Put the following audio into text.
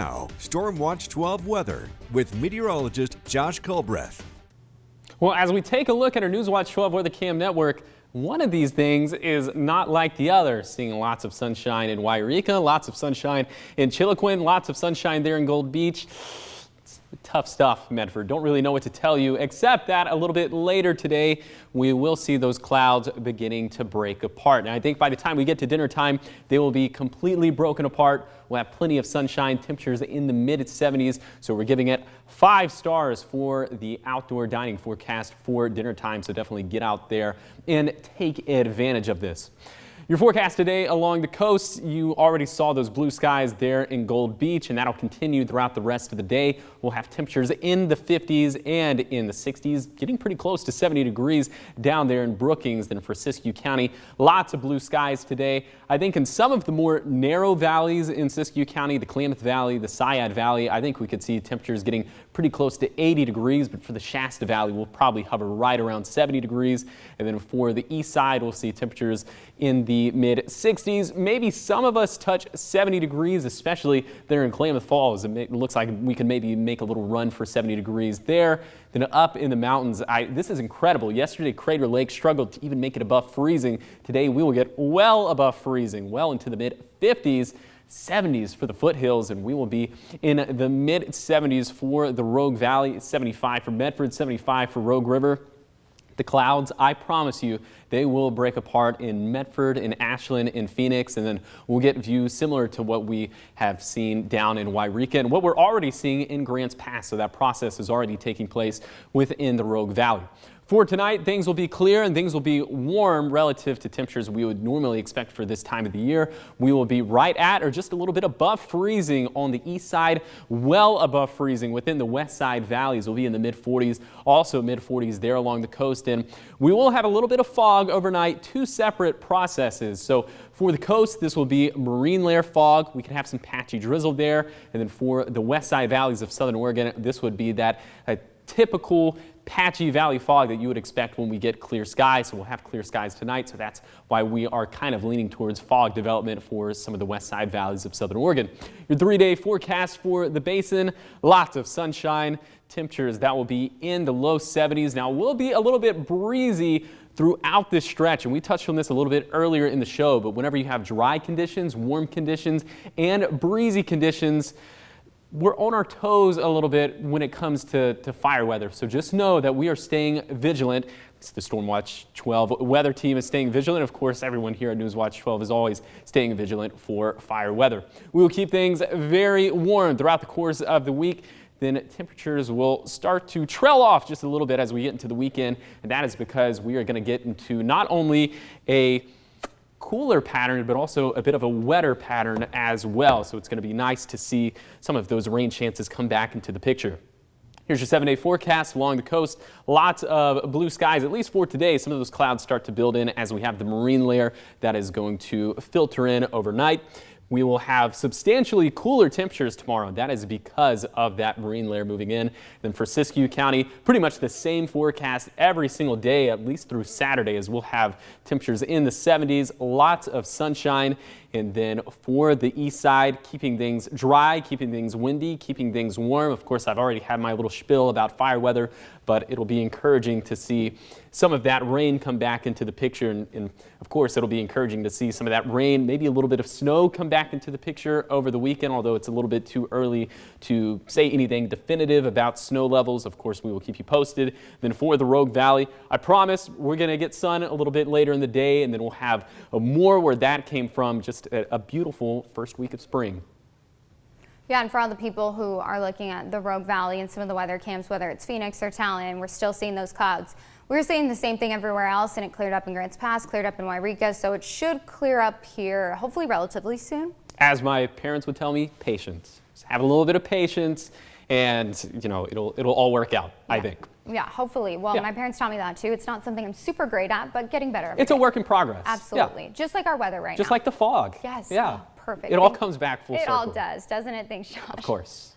Now, Storm Watch 12 weather with meteorologist Josh Culbreath. Well, as we take a look at our Newswatch 12 Weather Cam network, one of these things is not like the other. Seeing lots of sunshine in Wairika, lots of sunshine in Chiloquin, lots of sunshine there in Gold Beach. Tough stuff, Medford. Don't really know what to tell you, except that a little bit later today, we will see those clouds beginning to break apart. And I think by the time we get to dinner time, they will be completely broken apart. We'll have plenty of sunshine, temperatures in the mid-70s. So we're giving it 5 stars for the outdoor dining forecast for dinner time. So definitely get out there and take advantage of this. Your forecast today along the coast, you already saw those blue skies there in Gold Beach, and that'll continue throughout the rest of the day. We'll have temperatures in the 50s and in the 60s, getting pretty close to 70 degrees down there in Brookings. Then for Siskiyou County, lots of blue skies today. I think in some of the more narrow valleys in Siskiyou County, the Klamath Valley, the Sayad Valley, I think we could see temperatures getting pretty close to 80 degrees, but for the Shasta Valley, we'll probably hover right around 70 degrees. And then for the east side, we'll see temperatures in the mid-60s. Maybe some of us touch 70 degrees, especially there in Klamath Falls. It looks like we can maybe make a little run for 70 degrees there. Then up in the mountains, this is incredible. Yesterday, Crater Lake struggled to even make it above freezing. Today, we will get well above freezing, well into the mid-50s. 70s for the foothills, and we will be in the mid-70s for the Rogue Valley, 75 for Medford, 75 for Rogue River. The clouds, I promise you, they will break apart in Medford, in Ashland, in Phoenix, and then we'll get views similar to what we have seen down in Wairika and what we're already seeing in Grants Pass. So that process is already taking place within the Rogue Valley. For tonight, things will be clear and things will be warm relative to temperatures we would normally expect for this time of the year. We will be right at or just a little bit above freezing on the east side, well above freezing within the west side valleys. We'll be in the mid-40s, also mid-40s there along the coast. And we will have a little bit of fog overnight, 2 separate processes. So for the coast, this will be marine layer fog. We can have some patchy drizzle there. And then for the west side valleys of southern Oregon, this would be that typical patchy valley fog that you would expect when we get clear skies. So we'll have clear skies tonight. So that's why we are kind of leaning towards fog development for some of the west side valleys of southern Oregon. Your 3-day forecast for the basin, lots of sunshine. Temperatures that will be in the low 70s. Now, it will be a little bit breezy throughout this stretch, and we touched on this a little bit earlier in the show, but whenever you have dry conditions, warm conditions, and breezy conditions, we're on our toes a little bit when it comes to fire weather. So just know that we are staying vigilant. The Stormwatch 12 weather team is staying vigilant. Of course, everyone here at Newswatch 12 is always staying vigilant for fire weather. We will keep things very warm throughout the course of the week. Then temperatures will start to trail off just a little bit as we get into the weekend. And that is because we are going to get into not only a cooler pattern, but also a bit of a wetter pattern as well. So it's going to be nice to see some of those rain chances come back into the picture. Here's your 7-day forecast along the coast. Lots of blue skies, at least for today. Some of those clouds start to build in as we have the marine layer that is going to filter in overnight. We will have substantially cooler temperatures tomorrow. That is because of that marine layer moving in. Then for Siskiyou County, pretty much the same forecast every single day, at least through Saturday, as we'll have temperatures in the 70s, lots of sunshine. And then for the east side, keeping things dry, keeping things windy, keeping things warm. Of course, I've already had my little spiel about fire weather, but it'll be encouraging to see some of that rain come back into the picture. And of course, it'll be encouraging to see some of that rain, maybe a little bit of snow come back into the picture over the weekend, although it's a little bit too early to say anything definitive about snow levels. Of course, we will keep you posted. Then for the Rogue Valley, I promise we're going to get sun a little bit later in the day, and then we'll have more where that came from. Just a beautiful first week of spring. Yeah, and for all the people who are looking at the Rogue Valley and some of the weather cams, whether it's Phoenix or Talon, we're still seeing those clouds. We're seeing the same thing everywhere else, and it cleared up in Grants Pass, cleared up in Wairika, so it should clear up here hopefully relatively soon. As my parents would tell me, patience. Just have a little bit of patience, and you know, it'll all work out, yeah. I think. Yeah, hopefully. Well, yeah. My parents taught me that too. It's not something I'm super great at, but getting better. It's a work in progress. Absolutely. Yeah. Just like our weather right now. Just like the fog. Yes. Yeah. Perfect. It all comes back full circle. It all does, doesn't it? Thanks, Josh. Of course.